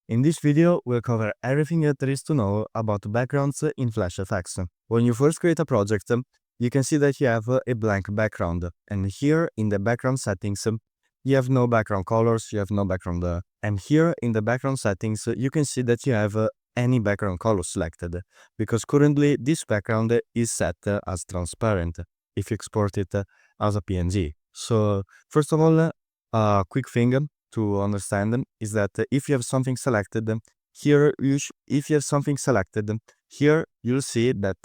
In this video, we'll cover everything that there is to know about backgrounds in FlashFX. When you first create a project, you can see that you have a blank background. And here in the background settings, you have no background colors, you have no background. And here in the background settings, you can see that you have any background color selected, because currently this background is set as transparent if you export it as a PNG. So first of all, a quick thing to understand is that if you have something selected here, if you have something selected here, you'll see that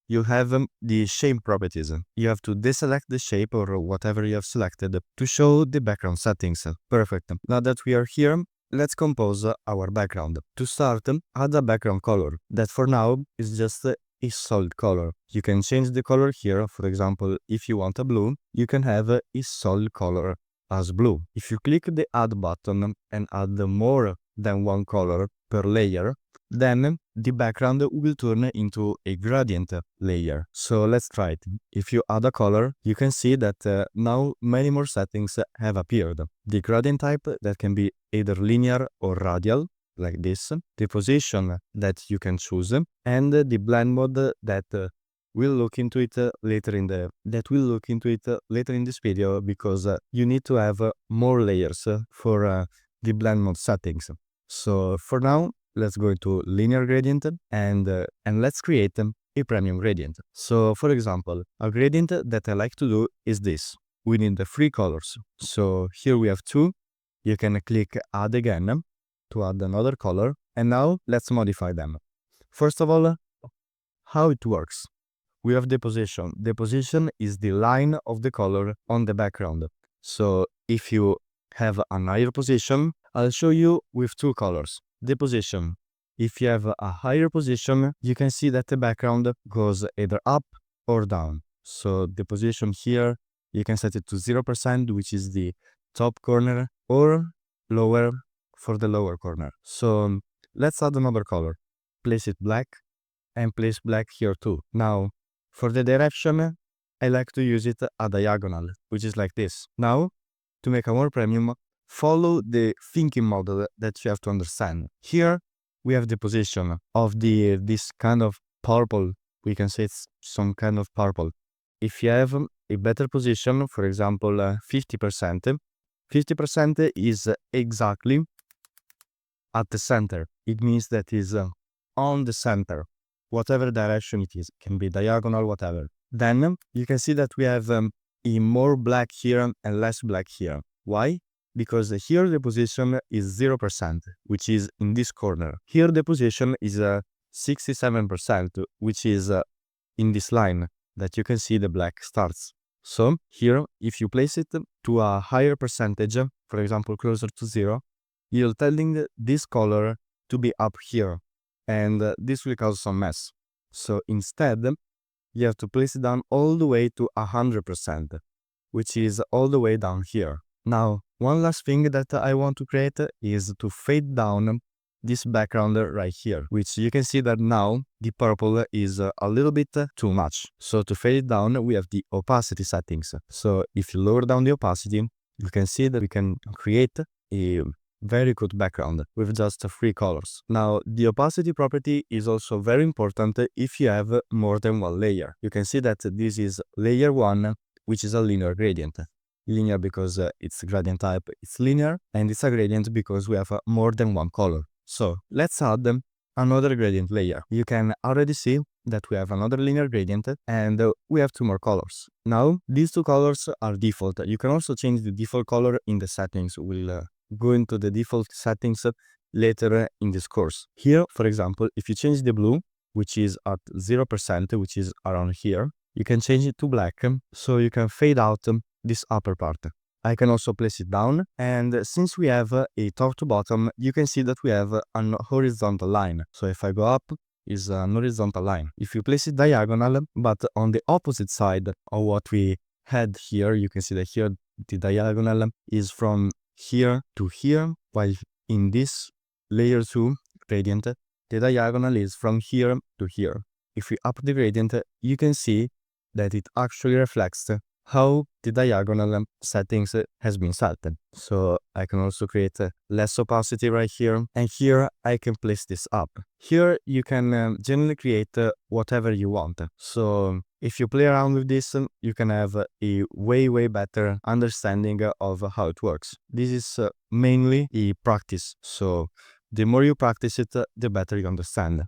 you have the shape properties. You have to deselect the shape or whatever you have selected to show the background settings. Perfect. Now that we are here, let's compose our background. To start, add a background color that for now is just a solid color. You can change the color here. For example, if you want a blue, you can have a solid color as blue. If you click the add button and add more than one color per layer, then the background will turn into a gradient layer. So let's try it. If you add a color, you can see that now many more settings have appeared. The gradient type that can be either linear or radial, like this, the position that you can choose, and the blend mode that we'll look into it later in this video, because you need to have more layers for the blend mode settings. So for now, let's go into linear gradient and let's create a premium gradient. So for example, a gradient that I like to do is this. We need the 3 colors. So here we have 2. You can click add again to add another color, and now let's modify them. First of all, how it works. We have the position. The position is the line of the color on the background. So if you have an higher position, I'll show you with 2 colors. The position. If you have a higher position, you can see that the background goes either up or down. So the position here, you can set it to 0%, which is the top corner, or lower for the lower corner. So let's add another color. Place it black and place black here too. Now, for the direction, I like to use it a diagonal, which is like this. Now, to make a more premium, follow the thinking model that you have to understand. Here, we have the position of this kind of purple. We can say it's some kind of purple. If you have a better position, for example, 50%, 50% is exactly at the center. It means that is on the center, whatever direction it is. It can be diagonal, whatever. Then you can see that we have a more black here and less black here. Why? Because here the position is 0%, which is in this corner. Here the position is 67%, which is in this line that you can see the black starts. So here, if you place it to a higher percentage, for example, closer to 0, you're telling this color to be up here, and this will cause some mess. So instead, you have to place it down all the way to 100%, which is all the way down here. Now, one last thing that I want to create is to fade down this background right here, which you can see that now the purple is a little bit too much. So to fade it down, we have the opacity settings. So if you lower down the opacity, you can see that we can create a very good background with just 3 colors. Now, the opacity property is also very important if you have more than one layer. You can see that this is layer 1, which is a linear gradient. Linear because it's gradient type, it's linear, and it's a gradient because we have more than one color. So let's add another gradient layer. You can already see that we have another linear gradient and we have 2 more colors. Now, these 2 colors are default. You can also change the default color in the settings. We'll go into the default settings later in this course. Here, for example, if you change the blue, which is at 0%, which is around here, you can change it to black, so you can fade out this upper part. I can also place it down, and since we have a top to bottom, you can see that we have an horizontal line. So if I go up, is an horizontal line. If you place it diagonal, but on the opposite side of what we had here, you can see that here the diagonal is from here to here, while in this layer 2 gradient, the diagonal is from here to here. If we up the gradient, you can see that it actually reflects how the diagonal settings has been set. So I can also create less opacity right here, and here I can place this up. Here you can generally create whatever you want. So if you play around with this, you can have a way better understanding of how it works. This is mainly a practice, so the more you practice it, the better you understand.